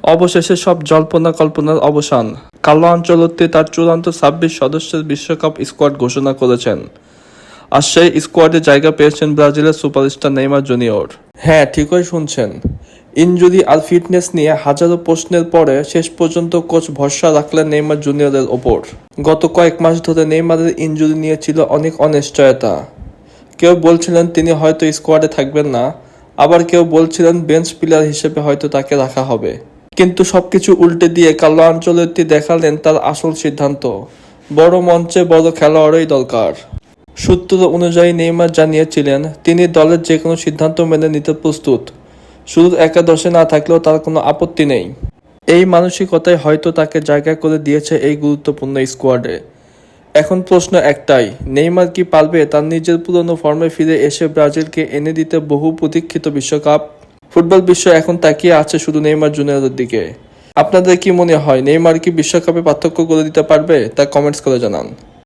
অবশেষে সব জল্পনা কল্পনার অবসান। কার্লো আনচেলত্তি তার চূড়ান্ত ২৬ সদস্যের বিশ্বকাপ স্কোয়াড ঘোষণা করেছেন। আর সেই স্কোয়াডে জায়গা পেয়েছেন ব্রাজিলের সুপারস্টার নেইমার জুনিয়র। হ্যাঁ, ঠিকই শুনছেন। ইনজুরি আর ফিটনেস নিয়ে হাজারো প্রশ্নের পরে শেষ পর্যন্ত কোচ ভরসা রাখলেন নেইমার জুনিয়রের ওপর। গত কয়েক মাস ধরে নেইমারের ইনজুরি নিয়ে ছিল অনেক অনিশ্চয়তা। কেউ বলছিলেন তিনি হয়তো স্কোয়াডে থাকবেন না, আবার কেউ বলছিলেন বেঞ্চ প্লেয়ার হিসেবে হয়তো তাকে রাখা হবে। কিন্তু সবকিছু উল্টে দিয়ে কার্লো আনচেলত্তি দেখালেন তার আসল সিদ্ধান্ত, বড় মঞ্চে বড় খেলোয়াড়ই দরকার। সূত্র অনুযায়ী নেইমার জানিয়েছিলেন তিনি দলের যে কোনো সিদ্ধান্ত মেনে নিতে প্রস্তুত, শুরুর একাদশে না থাকলেও তার কোনো আপত্তি নেই। এই মানসিকতাই হয়তো তাকে জায়গা করে দিয়েছে এই গুরুত্বপূর্ণ স্কোয়াডে। এখন প্রশ্ন একটাই, নেইমার কি পারবে তার নিজের পুরনো ফর্মে ফিরে এসে ব্রাজিলকে এনে দিতে বহু প্রতীক্ষিত বিশ্বকাপ? ফুটবল বিশ্ব এখন তাকিয়ে আছে শুধু নেইমার জুনিয়রের দিকে। আপনাদের কি মনে হয়, নেইমার কি বিশ্বকাপে পার্থক্য করে দিতে পারবে? তা কমেন্টস করে জানান।